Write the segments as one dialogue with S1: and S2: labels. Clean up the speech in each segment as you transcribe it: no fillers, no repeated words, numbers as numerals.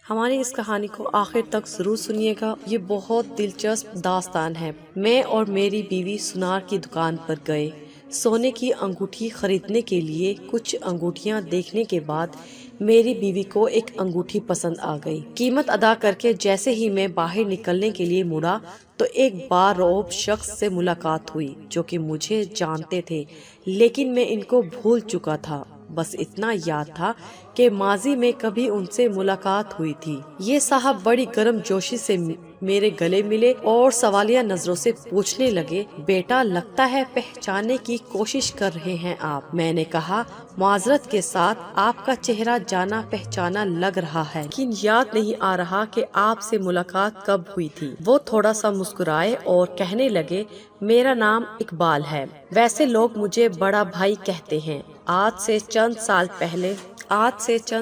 S1: ہماری اس کہانی کو آخر تک ضرور سنیے گا، یہ بہت دلچسپ داستان ہے۔ میں اور میری بیوی سونار کی دکان پر گئے سونے کی انگوٹھی خریدنے کے لیے۔ کچھ انگوٹھیاں دیکھنے کے بعد میری بیوی کو ایک انگوٹھی پسند آ گئی۔ قیمت ادا کر کے جیسے ہی میں باہر نکلنے کے لیے مڑا تو ایک باروب شخص سے ملاقات ہوئی جو کہ مجھے جانتے تھے، لیکن میں ان کو بھول چکا تھا۔ بس اتنا یاد تھا کہ ماضی میں کبھی ان سے ملاقات ہوئی تھی۔ یہ صاحب بڑی گرم جوشی سے میرے گلے ملے اور سوالیہ نظروں سے پوچھنے لگے، بیٹا لگتا ہے پہچاننے کی کوشش کر رہے ہیں آپ۔ میں نے کہا، معذرت کے ساتھ آپ کا چہرہ جانا پہچانا لگ رہا ہے، لیکن یاد نہیں آ رہا کہ آپ سے ملاقات کب ہوئی تھی۔ وہ تھوڑا سا مسکرائے اور کہنے لگے، میرا نام اقبال ہے، ویسے لوگ مجھے بڑا بھائی کہتے ہیں۔ آج سے چند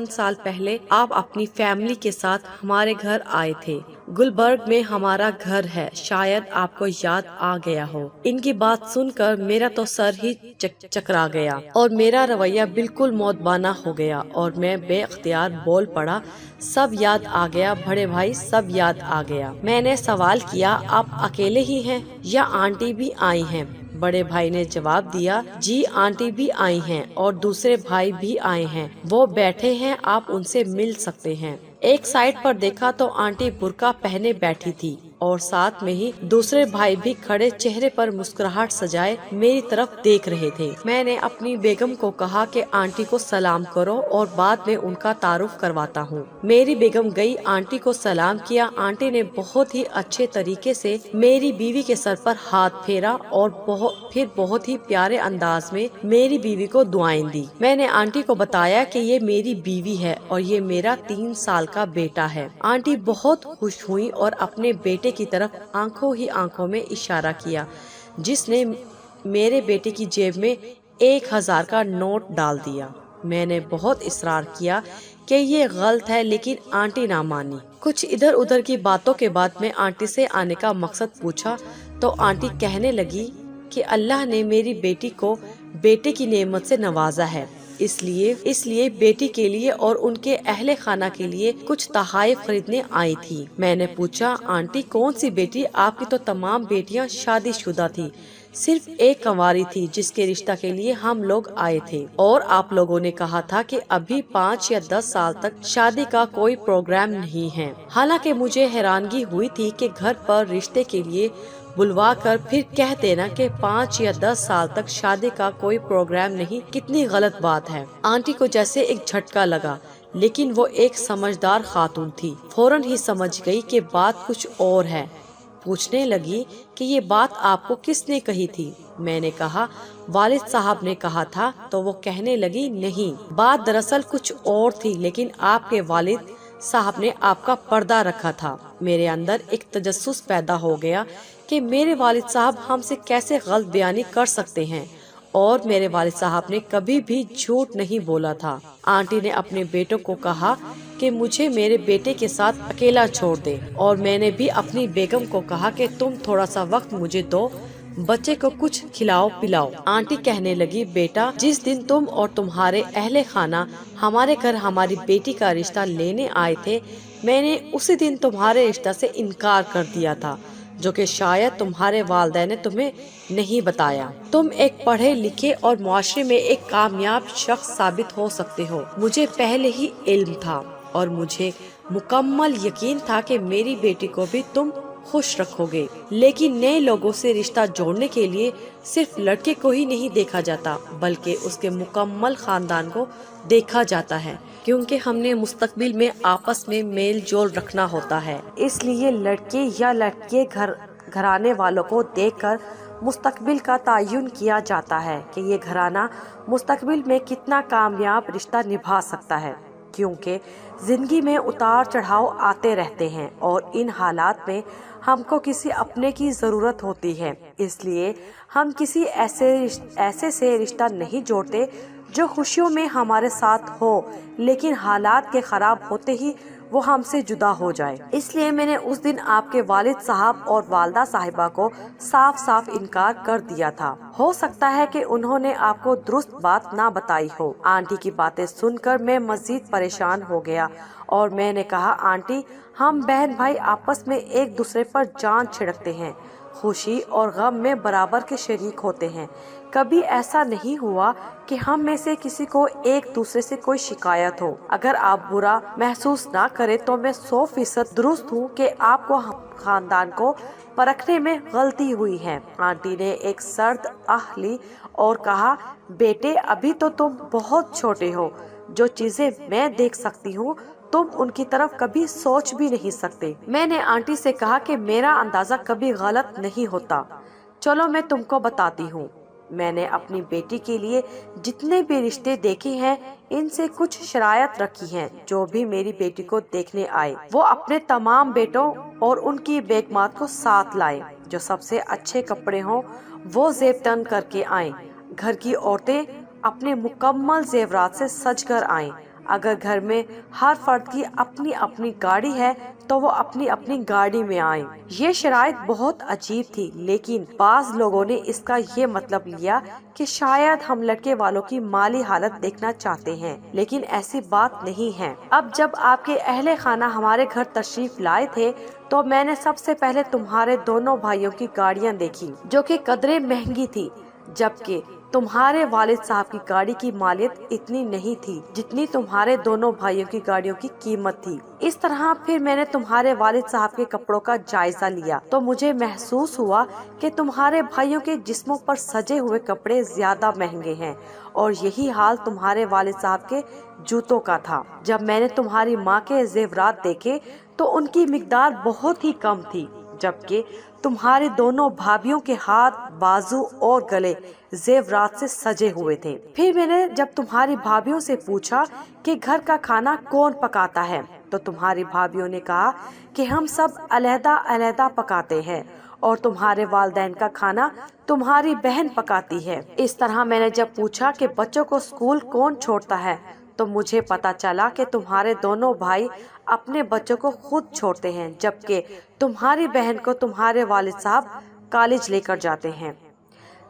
S1: سال پہلے آپ اپنی فیملی کے ساتھ ہمارے گھر آئے تھے۔ گلبرگ میں ہمارا گھر ہے، شاید آپ کو یاد آ گیا ہو۔ ان کی بات سن کر میرا تو سر ہی چکرا گیا اور میرا رویہ بالکل مودبانہ ہو گیا اور میں بے اختیار بول پڑا، سب یاد آ گیا بڑے بھائی، سب یاد آ گیا۔ میں نے سوال کیا، آپ اکیلے ہی ہیں یا آنٹی بھی آئی ہیں؟ بڑے بھائی نے جواب دیا، جی آنٹی بھی آئی ہیں اور دوسرے بھائی بھی آئے ہیں، وہ بیٹھے ہیں، آپ ان سے مل سکتے ہیں۔ ایک سائڈ پر دیکھا تو آنٹی برقع پہنے بیٹھی تھی اور ساتھ میں ہی دوسرے بھائی بھی کھڑے چہرے پر مسکراہٹ سجائے میری طرف دیکھ رہے تھے۔ میں نے اپنی بیگم کو کہا کہ آنٹی کو سلام کرو اور بعد میں ان کا تعارف کرواتا ہوں۔ میری بیگم گئی، آنٹی کو سلام کیا۔ آنٹی نے بہت ہی اچھے طریقے سے میری بیوی کے سر پر ہاتھ پھیرا اور پھر بہت ہی پیارے انداز میں میری بیوی کو دعائیں دی۔ میں نے آنٹی کو بتایا کہ یہ میری بیوی ہے اور یہ میرا 3 سال کا بیٹا ہے۔ آنٹی بہت خوش ہوئی اور اپنے بیٹے کی طرف آنکھوں میں اشارہ کیا، جس نے میرے بیٹے کی جیب میں 1000 کا نوٹ ڈال دیا۔ میں نے بہت اصرار کیا کہ یہ غلط ہے، لیکن آنٹی نہ مانی۔ کچھ ادھر ادھر کی باتوں کے بعد میں آنٹی سے آنے کا مقصد پوچھا تو آنٹی کہنے لگی کہ اللہ نے میری بیٹی کو بیٹے کی نعمت سے نوازا ہے، اس لیے بیٹی کے لیے اور ان کے اہل خانہ کے لیے کچھ تحائف خریدنے آئی تھی۔ میں نے پوچھا، آنٹی کون سی بیٹی؟ آپ کی تو تمام بیٹیاں شادی شدہ تھی، صرف ایک کنواری تھی جس کے رشتہ کے لیے ہم لوگ آئے تھے، اور آپ لوگوں نے کہا تھا کہ ابھی 5 یا 10 سال تک شادی کا کوئی پروگرام نہیں ہے۔ حالانکہ مجھے حیرانگی ہوئی تھی کہ گھر پر رشتے کے لیے بلوا کر پھر کہہ دینا کہ 5 یا 10 سال تک شادی کا کوئی پروگرام نہیں، کتنی غلط بات ہے۔ آنٹی کو جیسے ایک جھٹکا لگا، لیکن وہ ایک سمجھدار خاتون تھی، فوراً ہی سمجھ گئی کہ بات کچھ اور ہے۔ پوچھنے لگی کہ یہ بات آپ کو کس نے کہی تھی؟ میں نے کہا، والد صاحب نے کہا تھا۔ تو وہ کہنے لگی، نہیں، بات دراصل کچھ اور تھی، لیکن آپ کے والد صاحب نے آپ کا پردہ رکھا تھا۔ میرے اندر ایک تجسس پیدا ہو گیا کہ میرے والد صاحب ہم سے کیسے غلط بیانی کر سکتے ہیں، اور میرے والد صاحب نے کبھی بھی جھوٹ نہیں بولا تھا۔ آنٹی نے اپنے بیٹوں کو کہا کہ مجھے میرے بیٹے کے ساتھ اکیلا چھوڑ دے، اور میں نے بھی اپنی بیگم کو کہا کہ تم تھوڑا سا وقت مجھے دو، بچے کو کچھ کھلاؤ پلاؤ۔ آنٹی کہنے لگی، بیٹا جس دن تم اور تمہارے اہل خانہ ہمارے گھر ہماری بیٹی کا رشتہ لینے آئے تھے، میں نے اسی دن تمہارے رشتہ سے انکار کر دیا تھا، جو کہ شاید تمہارے والدین نے تمہیں نہیں بتایا۔ تم ایک پڑھے لکھے اور معاشرے میں ایک کامیاب شخص ثابت ہو سکتے ہو، مجھے پہلے ہی علم تھا، اور مجھے مکمل یقین تھا کہ میری بیٹی کو بھی تم خوش رکھو گے۔ لیکن نئے لوگوں سے رشتہ جوڑنے کے لیے صرف لڑکے کو ہی نہیں دیکھا جاتا، بلکہ اس کے مکمل خاندان کو دیکھا جاتا ہے، کیونکہ ہم نے مستقبل میں آپس میں میل جول رکھنا ہوتا ہے۔ اس لیے لڑکے یا لڑکے گھرانے والوں کو دیکھ کر مستقبل کا تعین کیا جاتا ہے کہ یہ گھرانہ مستقبل میں کتنا کامیاب رشتہ نبھا سکتا ہے، کیونکہ زندگی میں اتار چڑھاؤ آتے رہتے ہیں اور ان حالات میں ہم کو کسی اپنے کی ضرورت ہوتی ہے۔ اس لیے ہم کسی ایسے سے رشتہ نہیں جوڑتے جو خوشیوں میں ہمارے ساتھ ہو، لیکن حالات کے خراب ہوتے ہی وہ ہم سے جدا ہو جائے، اس لیے میں نے اس دن آپ کے والد صاحب اور والدہ صاحبہ کو صاف صاف انکار کر دیا تھا۔ ہو سکتا ہے کہ انہوں نے آپ کو درست بات نہ بتائی ہو۔ آنٹی کی باتیں سن کر میں مزید پریشان ہو گیا اور میں نے کہا، آنٹی، ہم بہن بھائی آپس میں ایک دوسرے پر جان چھڑکتے ہیں، خوشی اور غم میں برابر کے شریک ہوتے ہیں۔ کبھی ایسا نہیں ہوا کہ ہم میں سے کسی کو ایک دوسرے سے کوئی شکایت ہو۔ اگر آپ برا محسوس نہ کریں تو میں 100% درست ہوں کہ آپ کو خاندان کو پرکھنے میں غلطی ہوئی ہے۔ آنٹی نے ایک سرد آہ لی اور کہا، بیٹے، ابھی تو تم بہت چھوٹے ہو۔ جو چیزیں میں دیکھ سکتی ہوں تم ان کی طرف کبھی سوچ بھی نہیں سکتے۔ میں نے آنٹی سے کہا کہ میرا اندازہ کبھی غلط نہیں ہوتا۔ چلو میں تم کو بتاتی ہوں۔ میں نے اپنی بیٹی کے لیے جتنے بھی رشتے دیکھے ہیں ان سے کچھ شرائط رکھی ہیں۔ جو بھی میری بیٹی کو دیکھنے آئے وہ اپنے تمام بیٹوں اور ان کی بیگمات کو ساتھ لائے۔ جو سب سے اچھے کپڑے ہوں وہ زیب تن کر کے آئیں۔ گھر کی عورتیں اپنے مکمل زیورات سے سج کر آئیں۔ اگر گھر میں ہر فرد کی اپنی اپنی گاڑی ہے تو وہ اپنی اپنی گاڑی میں آئیں۔ یہ شرائط بہت عجیب تھی، لیکن بعض لوگوں نے اس کا یہ مطلب لیا کہ شاید ہم لڑکے والوں کی مالی حالت دیکھنا چاہتے ہیں، لیکن ایسی بات نہیں ہے۔ اب جب آپ کے اہل خانہ ہمارے گھر تشریف لائے تھے تو میں نے سب سے پہلے تمہارے دونوں بھائیوں کی گاڑیاں دیکھی، جو کہ قدرے مہنگی تھی، جبکہ تمہارے والد صاحب کی گاڑی کی مالیت اتنی نہیں تھی جتنی تمہارے دونوں بھائیوں کی گاڑیوں کی قیمت تھی۔ اس طرح پھر میں نے تمہارے والد صاحب کے کپڑوں کا جائزہ لیا تو مجھے محسوس ہوا کہ تمہارے بھائیوں کے جسموں پر سجے ہوئے کپڑے زیادہ مہنگے ہیں، اور یہی حال تمہارے والد صاحب کے جوتوں کا تھا۔ جب میں نے تمہاری ماں کے زیورات دیکھے تو ان کی مقدار بہت ہی کم تھی، جبکہ تمہاری دونوں بھابھیوں کے ہاتھ، بازو اور گلے زیورات سے سجے ہوئے تھے۔ پھر میں نے جب تمہاری بھابھیوں سے پوچھا کہ گھر کا کھانا کون پکاتا ہے تو تمہاری بھابھیوں نے کہا کہ ہم سب علیحدہ علیحدہ پکاتے ہیں اور تمہارے والدین کا کھانا تمہاری بہن پکاتی ہے۔ اس طرح میں نے جب پوچھا کہ بچوں کو اسکول کون چھوڑتا ہے تو مجھے پتا چلا کہ تمہارے دونوں بھائی اپنے بچوں کو خود چھوڑتے ہیں، جبکہ تمہاری بہن کو تمہارے والد صاحب کالج لے کر جاتے ہیں۔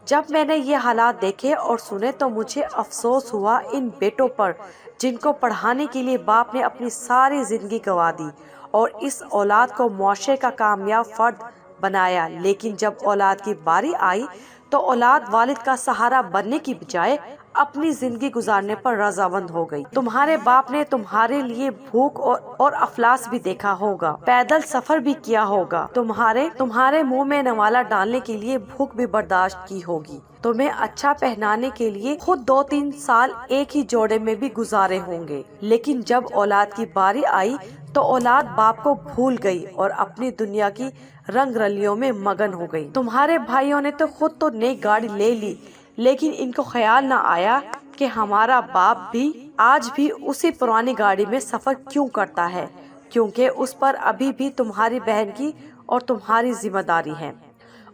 S1: جب میں نے یہ حالات دیکھے اور سنے تو مجھے افسوس ہوا ان بیٹوں پر جن کو پڑھانے کے لیے باپ نے اپنی ساری زندگی گنوا دی اور اس اولاد کو معاشرے کا کامیاب فرد بنایا، لیکن جب اولاد کی باری آئی تو اولاد والد کا سہارا بننے کی بجائے اپنی زندگی گزارنے پر رضامند ہو گئی۔ تمہارے باپ نے تمہارے لیے بھوک اور افلاس بھی دیکھا ہوگا، پیدل سفر بھی کیا ہوگا، تمہارے منہ میں نوالا ڈالنے کے لیے بھوک بھی برداشت کی ہوگی، تمہیں اچھا پہنانے کے لیے خود 2-3 سال ایک ہی جوڑے میں بھی گزارے ہوں گے، لیکن جب اولاد کی باری آئی تو اولاد باپ کو بھول گئی اور اپنی دنیا کی رنگ رلیوں میں مگن ہو گئی۔ تمہارے بھائیوں نے تو خود تو نئی گاڑی لے لی، لیکن ان کو خیال نہ آیا کہ ہمارا باپ بھی آج بھی اسی پرانی گاڑی میں سفر کیوں کرتا ہے، کیونکہ اس پر ابھی بھی تمہاری بہن کی اور تمہاری ذمہ داری ہے۔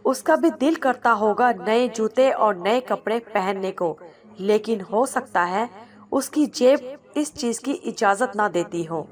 S1: اس کا بھی دل کرتا ہوگا نئے جوتے اور نئے کپڑے پہننے کو، لیکن ہو سکتا ہے اس کی جیب اس چیز کی اجازت نہ دیتی ہو،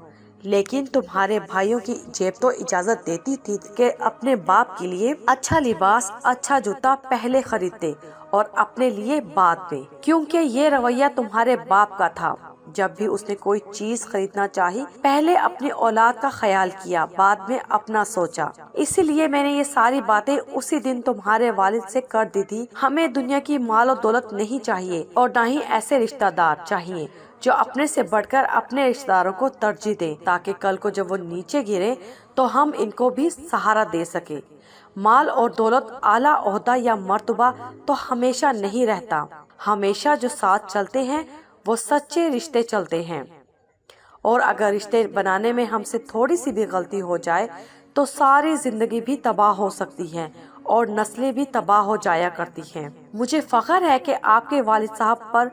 S1: لیکن تمہارے بھائیوں کی جیب تو اجازت دیتی تھی کہ اپنے باپ کے لیے اچھا لباس، اچھا جوتا پہلے خریدتے اور اپنے لیے بعد میں، کیونکہ یہ رویہ تمہارے باپ کا تھا۔ جب بھی اس نے کوئی چیز خریدنا چاہی پہلے اپنی اولاد کا خیال کیا، بعد میں اپنا سوچا۔ اسی لیے میں نے یہ ساری باتیں اسی دن تمہارے والد سے کر دی تھی۔ ہمیں دنیا کی مال و دولت نہیں چاہیے اور نہ ہی ایسے رشتہ دار چاہیے جو اپنے سے بڑھ کر اپنے رشتہ داروں کو ترجیح دیں، تاکہ کل کو جب وہ نیچے گرے تو ہم ان کو بھی سہارا دے سکیں۔ مال اور دولت، اعلیٰ عہدہ یا مرتبہ تو ہمیشہ نہیں رہتا، ہمیشہ جو ساتھ چلتے ہیں وہ سچے رشتے چلتے ہیں، اور اگر رشتے بنانے میں ہم سے تھوڑی سی بھی غلطی ہو جائے تو ساری زندگی بھی تباہ ہو سکتی ہے اور نسلیں بھی تباہ ہو جایا کرتی ہیں۔ مجھے فخر ہے کہ آپ کے والد صاحب پر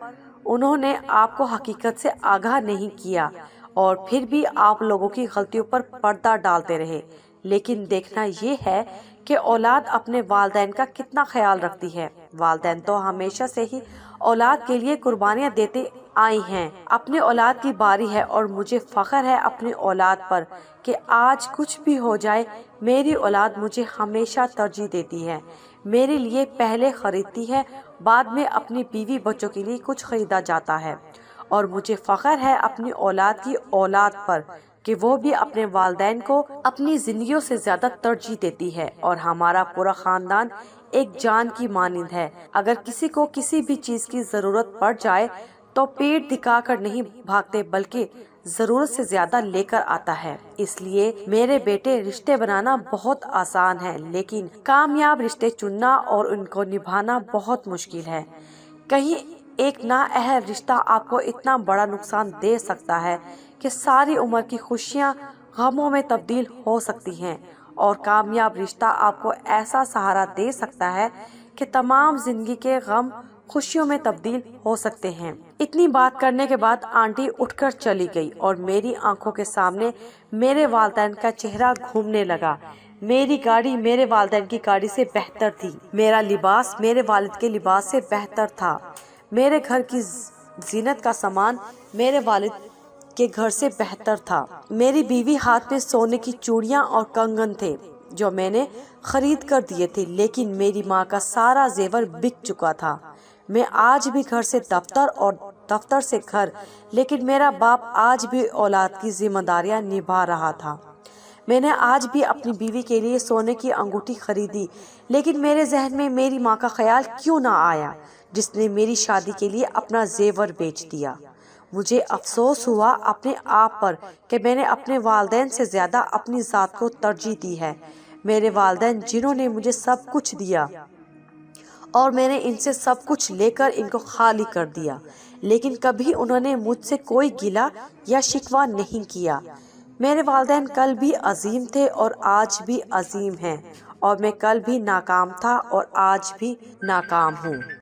S1: انہوں نے آپ کو حقیقت سے آگاہ نہیں کیا اور پھر بھی آپ لوگوں کی غلطیوں پر پردہ ڈالتے رہے، لیکن دیکھنا یہ ہے کہ اولاد اپنے والدین کا کتنا خیال رکھتی ہے۔ والدین تو ہمیشہ سے ہی اولاد کے لیے قربانیاں دیتے آئی ہیں۔ اپنے اولاد کی باری ہے اور مجھے فخر ہے اپنی اولاد پر کہ آج کچھ بھی ہو جائے میری اولاد مجھے ہمیشہ ترجیح دیتی ہے، میرے لیے پہلے خریدتی ہے، بعد میں اپنی بیوی بچوں کے لیے کچھ خریدا جاتا ہے۔ اور مجھے فخر ہے اپنی اولاد کی اولاد پر کہ وہ بھی اپنے والدین کو اپنی زندگیوں سے زیادہ ترجیح دیتی ہے، اور ہمارا پورا خاندان ایک جان کی مانند ہے۔ اگر کسی کو کسی بھی چیز کی ضرورت پڑ جائے تو پیٹ دکھا کر نہیں بھاگتے بلکہ ضرورت سے زیادہ لے کر آتا ہے۔ اس لیے میرے بیٹے، رشتے بنانا بہت آسان ہے لیکن کامیاب رشتے چننا اور ان کو نبھانا بہت مشکل ہے۔ کہیں ایک نااہل رشتہ آپ کو اتنا بڑا نقصان دے سکتا ہے کہ ساری عمر کی خوشیاں غموں میں تبدیل ہو سکتی ہیں، اور کامیاب رشتہ آپ کو ایسا سہارا دے سکتا ہے کہ تمام زندگی کے غم خوشیوں میں تبدیل ہو سکتے ہیں۔ اتنی بات کرنے کے بعد آنٹی اٹھ کر چلی گئی اور میری آنکھوں کے سامنے میرے والدین کا چہرہ گھومنے لگا۔ میری گاڑی میرے والدین کی گاڑی سے بہتر تھی، میرا لباس میرے والد کے لباس سے بہتر تھا، میرے گھر کی زینت کا سامان میرے والد کے گھر سے بہتر تھا، میری بیوی ہاتھ میں سونے کی چوڑیاں اور کنگن تھے جو میں نے خرید کر دیے تھے، لیکن میری ماں کا سارا زیور بک چکا تھا۔ میں آج بھی گھر سے دفتر اور دفتر سے گھر، لیکن میرا باپ آج بھی اولاد کی ذمہ داریاں نبھا رہا تھا۔ میں نے آج بھی اپنی بیوی کے لیے سونے کی انگوٹھی خریدی، لیکن میرے ذہن میں میری ماں کا خیال کیوں نہ آیا جس نے میری شادی کے لیے اپنا زیور بیچ دیا۔ مجھے افسوس ہوا اپنے آپ پر کہ میں نے اپنے والدین سے زیادہ اپنی ذات کو ترجیح دی ہے۔ میرے والدین جنہوں نے مجھے سب کچھ دیا اور میں نے ان سے سب کچھ لے کر ان کو خالی کر دیا، لیکن کبھی انہوں نے مجھ سے کوئی گلہ یا شکوہ نہیں کیا۔ میرے والدین کل بھی عظیم تھے اور آج بھی عظیم ہیں، اور میں کل بھی ناکام تھا اور آج بھی ناکام ہوں۔